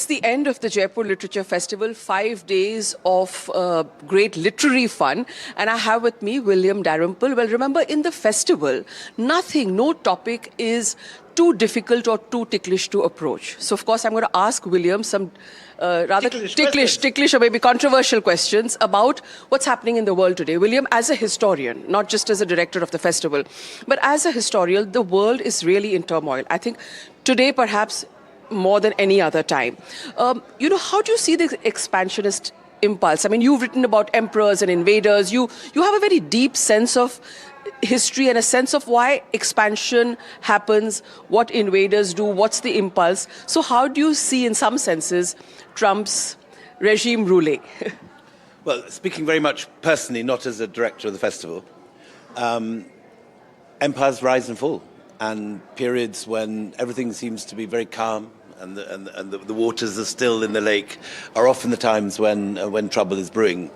the end of the Jaipur Literature Festival, 5 days of great literary fun. And I have with me William Dalrymple. Well, remember, in the festival, no topic is too difficult or too ticklish to approach. So, of course, I'm going to ask William some rather ticklish or maybe controversial questions about what's happening in the world today. William, as a historian, not just as a director of the festival, but as a historian, the world is really in turmoil. I think today, perhaps more than any other time. How do you see the expansionist impulse? I mean, you've written about emperors and invaders. You have a very deep sense of history and a sense of why expansion happens, what invaders do, what's the impulse. So how do you see, in some senses, Trump's regime ruling? Well, speaking very much personally, not as a director of the festival, empires rise and fall, and periods when everything seems to be very calm and the waters are still in the lake are often the times when trouble is brewing.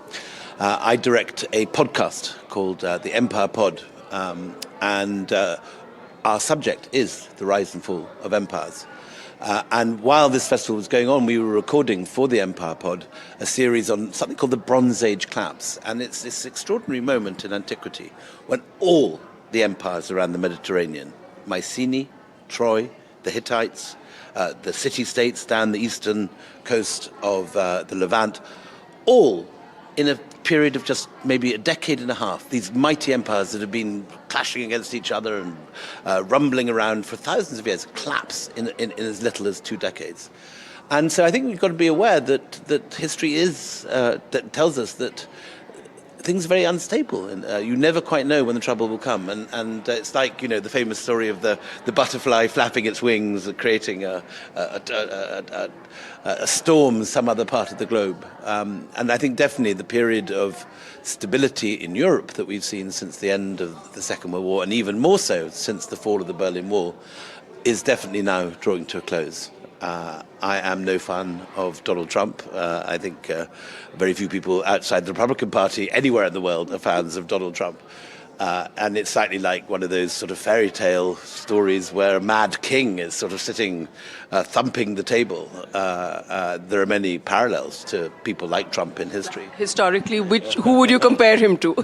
I direct a podcast called the Empire Pod, and our subject is the rise and fall of empires. And while this festival was going on, we were recording for the Empire Pod a series on something called the Bronze Age collapse. And it's this extraordinary moment in antiquity when all the empires around the Mediterranean, Mycenae, Troy, the Hittites, the city-states down the eastern coast of the Levant, all in a period of just maybe a decade and a half, these mighty empires that have been clashing against each other and rumbling around for thousands of years collapse in as little as 2 decades. And so I think we've got to be aware that history that tells us that things are very unstable, and you never quite know when the trouble will come. And it's like, the famous story of the butterfly flapping its wings, creating a storm in some other part of the globe. And I think definitely the period of stability in Europe that we've seen since the end of the Second World War, and even more so since the fall of the Berlin Wall, is definitely now drawing to a close. I am no fan of Donald Trump. I think very few people outside the Republican Party anywhere in the world are fans of Donald Trump. And it's slightly like one of those sort of fairy tale stories where a mad king is sort of sitting, thumping the table. There are many parallels to people like Trump in history. Historically, who would you compare him to?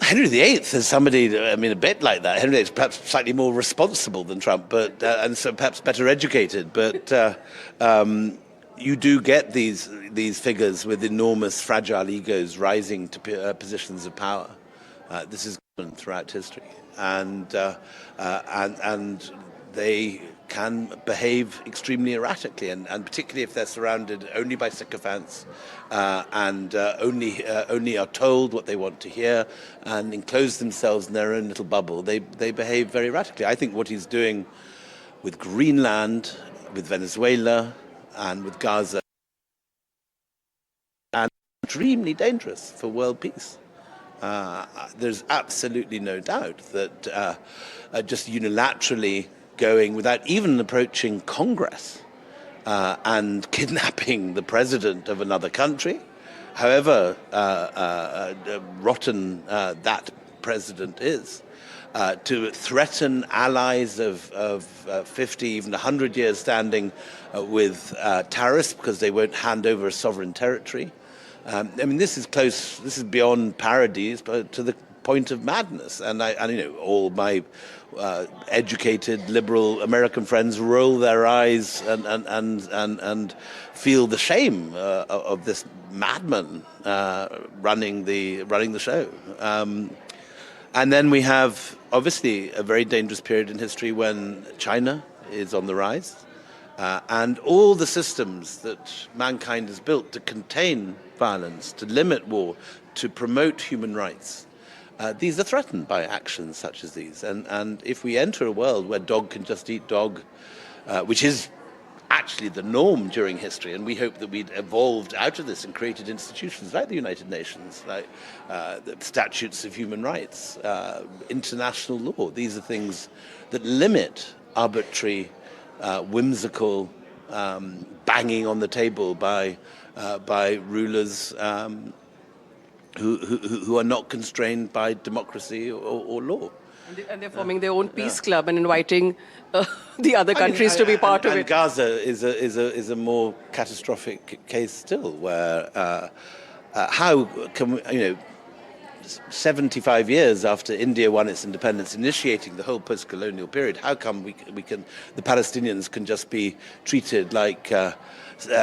Henry VIII is somebody, a bit like that. Henry VIII is perhaps slightly more responsible than Trump, but and so perhaps better educated. But you do get these figures with enormous, fragile egos rising to positions of power. This is common throughout history, and they can behave extremely erratically, and particularly if they're surrounded only by sycophants and only are told what they want to hear and enclose themselves in their own little bubble. They behave very erratically. I think what he's doing with Greenland, with Venezuela, and with Gaza is extremely dangerous for world peace. There's absolutely no doubt that just unilaterally going without even approaching Congress and kidnapping the president of another country, however rotten that president is, to threaten allies of 50, even 100 years standing with tariffs because they won't hand over a sovereign territory. This is close. This is beyond parodies, but to the point of madness. And all my educated liberal American friends roll their eyes and feel the shame of this madman running the show. And then we have obviously a very dangerous period in history when China is on the rise. And all the systems that mankind has built to contain violence, to limit war, to promote human rights, these are threatened by actions such as these. And if we enter a world where dog can just eat dog, which is actually the norm during history, and we hope that we'd evolved out of this and created institutions like the United Nations, like the statutes of human rights, international law. These are things that limit arbitrary, whimsical banging on the table by rulers who are not constrained by democracy or law. And they're forming their own peace club and inviting the other countries to be part of and it. Gaza is a more catastrophic case still, where how can we, 75 years after India won its independence, initiating the whole post-colonial period, how come the Palestinians can just be treated like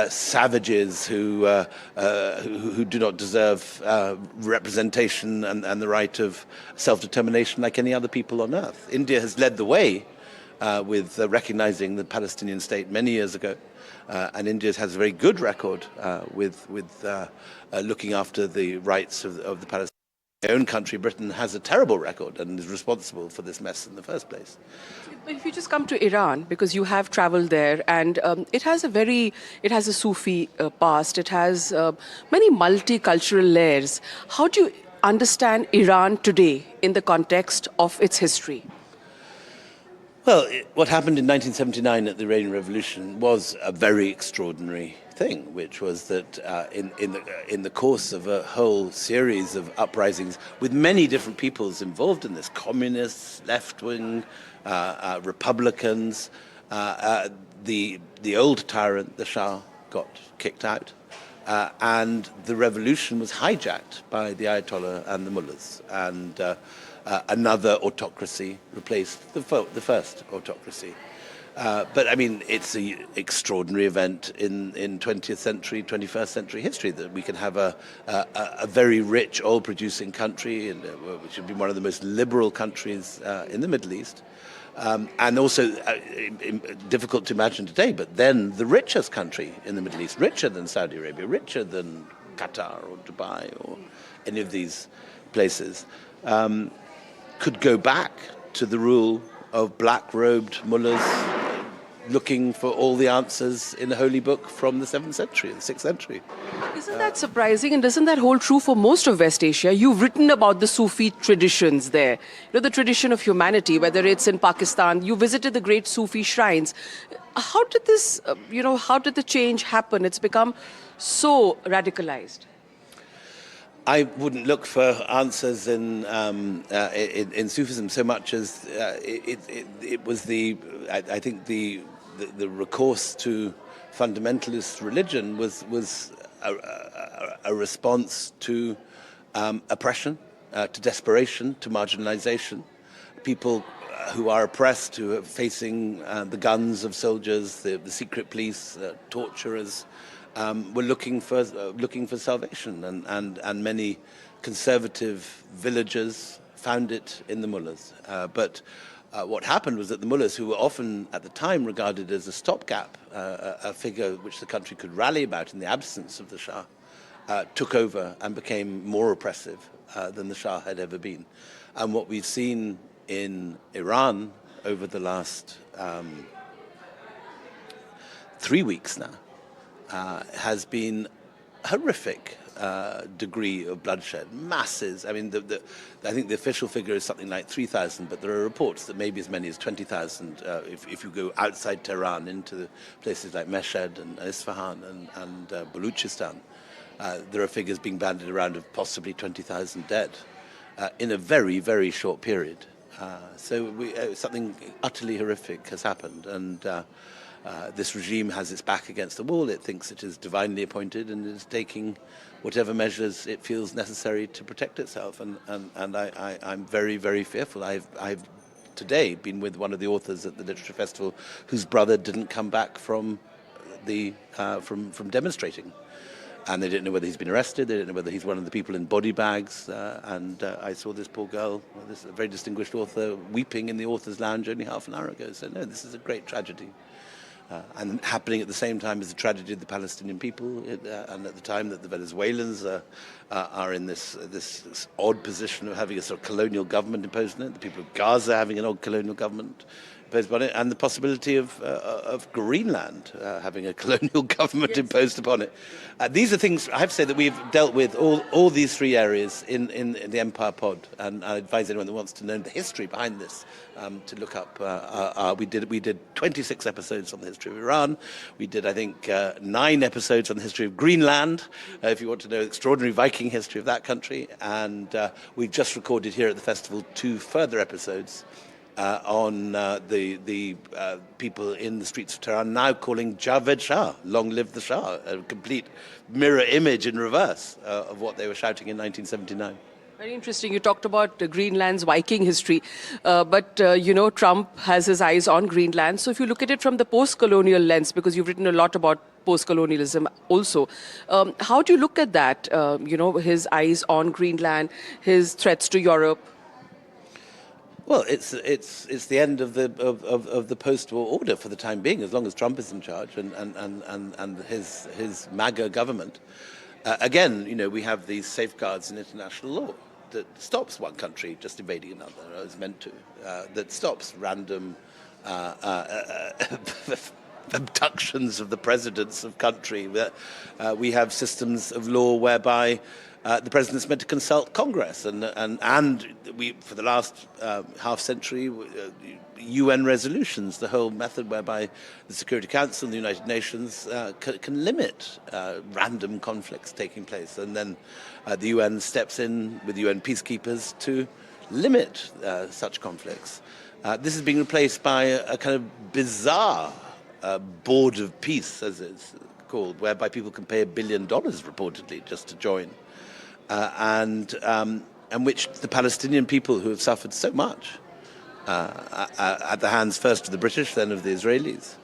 savages who do not deserve representation and the right of self-determination like any other people on earth? India has led the way with recognizing the Palestinian state many years ago, and India has a very good record with looking after the rights of the Palestinians. My own country, Britain, has a terrible record and is responsible for this mess in the first place. But if you just come to Iran, because you have traveled there, and it has a Sufi past, it has many multicultural layers. How do you understand Iran today in the context of its history? Well, what happened in 1979 at the Iranian Revolution was a very extraordinary thing, which was that in the course of a whole series of uprisings with many different peoples involved in this, communists, left-wing, Republicans, the old tyrant, the Shah, got kicked out, and the revolution was hijacked by the Ayatollah and the mullahs, and another autocracy replaced the first autocracy. But I mean, it's an extraordinary event in 20th century, 21st century history that we can have a very rich oil-producing country, which would be one of the most liberal countries in the Middle East, and also difficult to imagine today, but then the richest country in the Middle East, richer than Saudi Arabia, richer than Qatar or Dubai or any of these places, could go back to the rule of black-robed mullahs looking for all the answers in the holy book from the 7th century, the 6th century. Isn't that surprising, and doesn't that hold true for most of West Asia? You've written about the Sufi traditions there, the tradition of humanity, whether it's in Pakistan. You visited the great Sufi shrines. How did this, how did the change happen? It's become so radicalized. I wouldn't look for answers in Sufism so much as it was I think the recourse to fundamentalist religion was a response to oppression, to desperation, to marginalization. People who are oppressed, who are facing the guns of soldiers, the secret police, torturers, were looking for salvation, and many conservative villagers found it in the mullahs. But what happened was that the mullahs, who were often at the time regarded as a stopgap, a figure which the country could rally about in the absence of the Shah, took over and became more oppressive than the Shah had ever been. And what we've seen in Iran over the last 3 weeks now has been horrific degree of bloodshed, masses. I mean, I think the official figure is something like 3,000, but there are reports that maybe as many as 20,000 if you go outside Tehran into places like Mashhad and Isfahan and Baluchistan. There are figures being bandied around of possibly 20,000 dead in a very, very short period. So something utterly horrific has happened, and this regime has its back against the wall. It thinks it is divinely appointed and is taking whatever measures it feels necessary to protect itself. And I'm very, very fearful. I've today been with one of the authors at the Literature Festival whose brother didn't come back from from demonstrating. And they didn't know whether he's been arrested. They didn't know whether he's one of the people in body bags. And I saw this poor girl, this very distinguished author, weeping in the author's lounge only half an hour ago. So no, this is a great tragedy. And happening at the same time as the tragedy of the Palestinian people, and at the time that the Venezuelans are in this odd position of having a sort of colonial government imposed on it, the people of Gaza having an odd colonial government imposed on it, and the possibility of Greenland having a colonial government imposed upon it. These are things I have to say that we've dealt with all these three areas in the Empire Pod, and I advise anyone that wants to know the history behind this to look up. We did 26 episodes on the history of Iran. We did, I think, 9 episodes on the history of Greenland, if you want to know the extraordinary Viking history of that country. And we just recorded here at the festival 2 further episodes on the people in the streets of Tehran now calling Javed Shah, long live the Shah, a complete mirror image in reverse of what they were shouting in 1979. Very interesting. You talked about Greenland's Viking history, but Trump has his eyes on Greenland. So if you look at it from the post-colonial lens, because you've written a lot about post-colonialism also, how do you look at that? His eyes on Greenland, his threats to Europe. Well, it's the end of the post-war order for the time being, as long as Trump is in charge and his MAGA government. Again, we have these safeguards in international law that stops one country just invading another, as meant to, that stops random abductions of the presidents of country. We have systems of law whereby the president's meant to consult Congress, and we, for the last half century, UN resolutions, the whole method whereby the Security Council and the United Nations can limit random conflicts taking place, and then the UN steps in with UN peacekeepers to limit such conflicts. This is being replaced by a kind of bizarre board of peace, as it's called, whereby people can pay $1 billion reportedly just to join. And which the Palestinian people, who have suffered so much at the hands first of the British, then of the Israelis,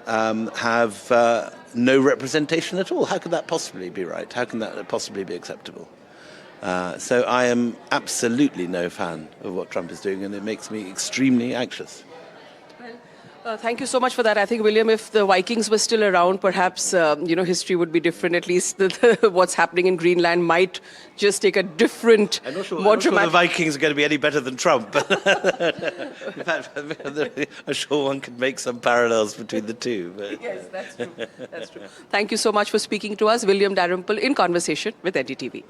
have no representation at all. How could that possibly be right? How can that possibly be acceptable? So I am absolutely no fan of what Trump is doing, and it makes me extremely anxious. Thank you so much for that. I think, William, if the Vikings were still around, perhaps, history would be different. At least what's happening in Greenland might just take a different, I'm not sure dramatic... the Vikings are going to be any better than Trump. But in fact, I'm sure one could make some parallels between the two. But, yes, that's true. That's true. Thank you so much for speaking to us, William Dalrymple, in conversation with NDTV.